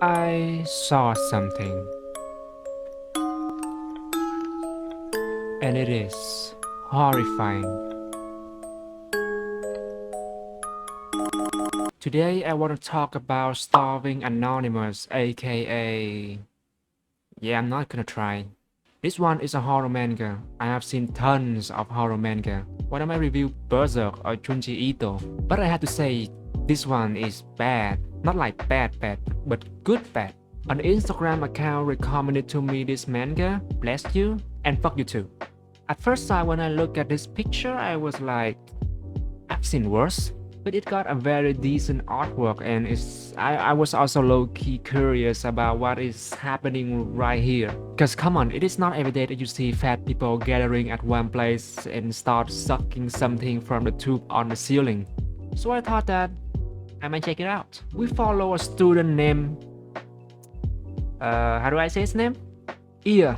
I saw something, and it is horrifying. Today I want to talk about Starving Anonymous, aka... Yeah, I'm not gonna try. This one is a horror manga. I have seen tons of horror manga. One of my review Berserk or Junji Ito. But I have to say, this one is bad. Not like bad, but good bad. An Instagram account recommended to me this manga, bless you, and fuck you too. At first sight, when I look at this picture, I was like, I've seen worse. But it got a very decent artwork, and I was also low-key curious about what is happening right here. Cause come on, it is not every day that you see fat people gathering at one place and start sucking something from the tube on the ceiling. So I thought that I might check it out. We follow a student named... how do I say his name? Ia.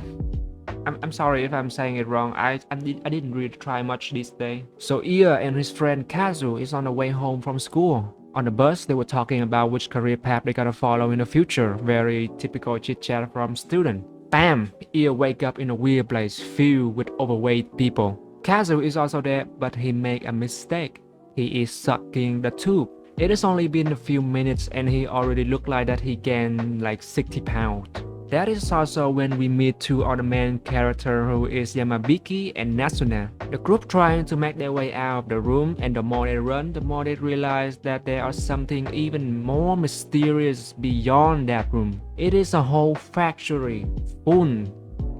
I'm sorry if I'm saying it wrong. I didn't really try much this day. So Ia and his friend Kazu is on the way home from school. On the bus, they were talking about which career path they gotta follow in the future. Very typical chit chat from student. Bam! Ia wake up in a weird place filled with overweight people. Kazu is also there, but he make a mistake. He is sucking the tube. It has only been a few minutes and he already looked like that he gained like 60 pounds. That is also when we meet two other main characters who is Yamabiki and Nasuna. The group trying to make their way out of the room, and the more they run, the more they realize that there is something even more mysterious beyond that room. It is a whole factory full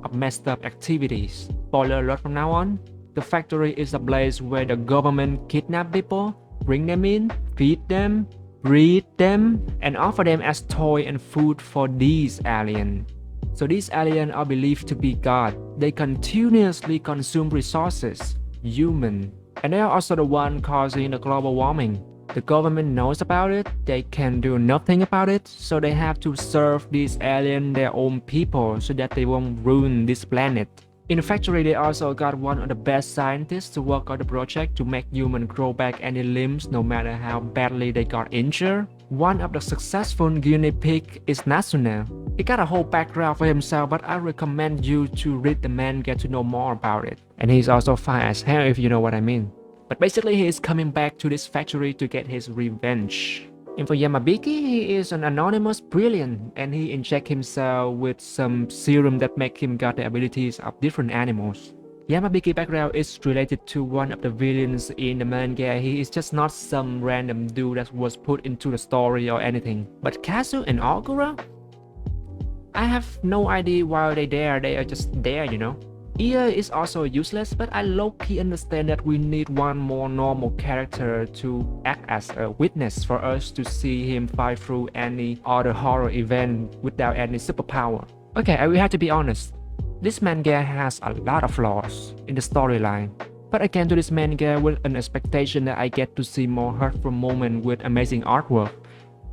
of messed up activities. Spoiler alert from now on. The factory is a place where the government kidnap people, bring them in, feed them, breed them, and offer them as toy and food for these aliens. So these aliens are believed to be God. They continuously consume resources, human, and they are also the one causing the global warming. The government knows about it, they can do nothing about it, so they have to serve these aliens their own people so that they won't ruin this planet. In the factory, they also got one of the best scientists to work on the project to make humans grow back any limbs no matter how badly they got injured. One of the successful guinea pig is Nasuna. He got a whole background for himself, but I recommend you to read the manga to know more about it. And he's also fine as hell if you know what I mean. But basically he is coming back to this factory to get his revenge. And for Yamabiki, he is an anonymous brilliant, and he injects himself with some serum that make him got the abilities of different animals. Yamabiki background is related to one of the villains in the manga. He is just not some random dude that was put into the story or anything. But Kazu and Ogura? I have no idea why they're there, they are just there, you know. Ia is also useless, but I low-key understand that we need one more normal character to act as a witness for us to see him fight through any other horror event without any superpower. Okay, I will have to be honest. This manga has a lot of flaws in the storyline. But I came to this manga with an expectation that I get to see more hurtful moments with amazing artwork.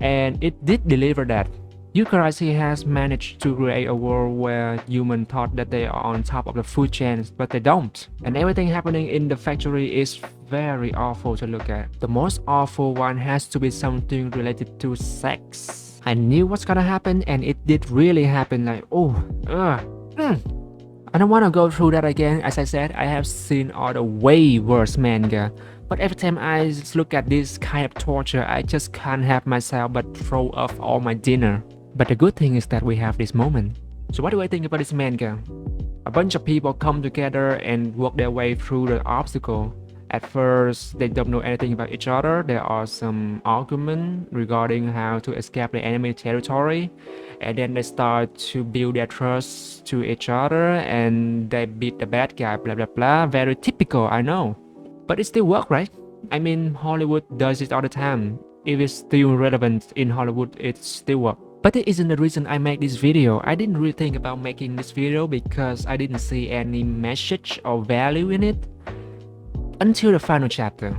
And it did deliver that. Yukarashi has managed to create a world where humans thought that they are on top of the food chain, but they don't. And everything happening in the factory is very awful to look at. The most awful one has to be something related to sex. I knew what's gonna happen, and it did really happen, like, oh, I don't want to go through that again. As I said, I have seen other way worse manga. But every time I look at this kind of torture, I just can't help myself but throw off all my dinner. But the good thing is that we have this moment. So what do I think about this manga? A bunch of people come together and work their way through the obstacle. At first, they don't know anything about each other. There are some arguments regarding how to escape the enemy territory. And then they start to build their trust to each other and they beat the bad guy, blah blah blah. Very typical, I know. But it still works, right? I mean, Hollywood does it all the time. If it's still relevant in Hollywood, it still works. But that isn't the reason I make this video. I didn't really think about making this video because I didn't see any message or value in it until the final chapter.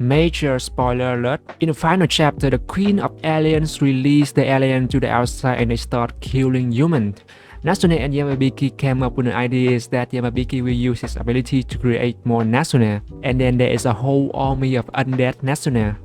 Major spoiler alert. In the final chapter, the Queen of Aliens release the alien to the outside and they start killing humans. Nasune and Yamabiki came up with an idea that Yamabiki will use his ability to create more Nasune, and then there is a whole army of undead Nasune.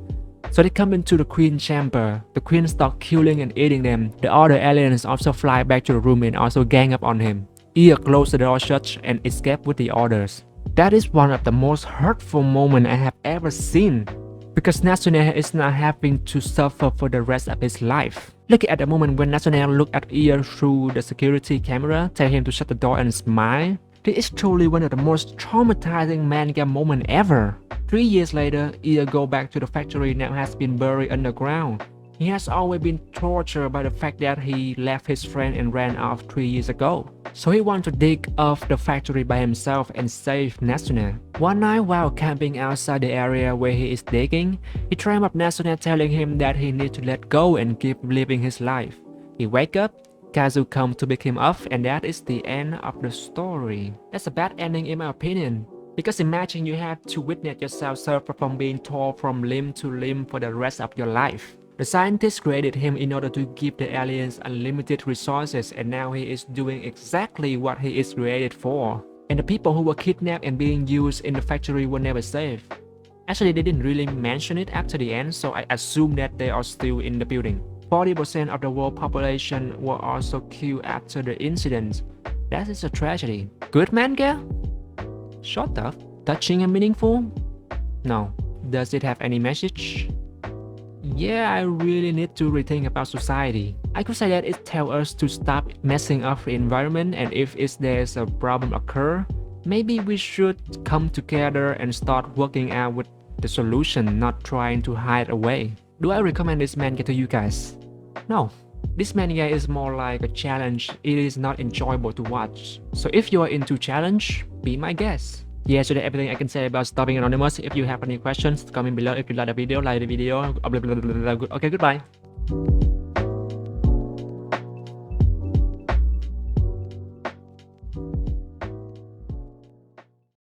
So they come into the queen chamber. The queen starts killing and eating them. The other aliens also fly back to the room and also gang up on him. Ia closes the door shut and escape with the others. That is one of the most hurtful moments I have ever seen, because Natsume is now having to suffer for the rest of his life. Look at the moment when Natsume looked at Ia through the security camera, tell him to shut the door and smile. This is truly one of the most traumatizing manga moments ever. 3 years later, Ia go back to the factory now has been buried underground. He has always been tortured by the fact that he left his friend and ran off 3 years ago. So he wants to dig off the factory by himself and save Natsume. One night while camping outside the area where he is digging, he dreamed of Natsume telling him that he needs to let go and keep living his life. He wake up, Kazu comes to pick him up, and that is the end of the story. That's a bad ending in my opinion. Because imagine you have to witness yourself suffer from being torn from limb to limb for the rest of your life. The scientists created him in order to give the aliens unlimited resources, and now he is doing exactly what he is created for. And the people who were kidnapped and being used in the factory were never safe. Actually, they didn't really mention it after the end, so I assume that they are still in the building. 40% of the world population were also killed after the incident. That is a tragedy. Good manga? Short up? Touching and meaningful? No. Does it have any message? Yeah, I really need to rethink about society. I could say that it tells us to stop messing up the environment, and if there's a problem occur, maybe we should come together and start working out with the solution, not trying to hide away. Do I recommend this manga to you guys? No. This manga is more like a challenge. It is not enjoyable to watch. So if you are into challenge, be my guest. Yeah, so that's everything I can say about Stopping Anonymous. If you have any questions, comment below. If you like the video, like the video. Okay, goodbye.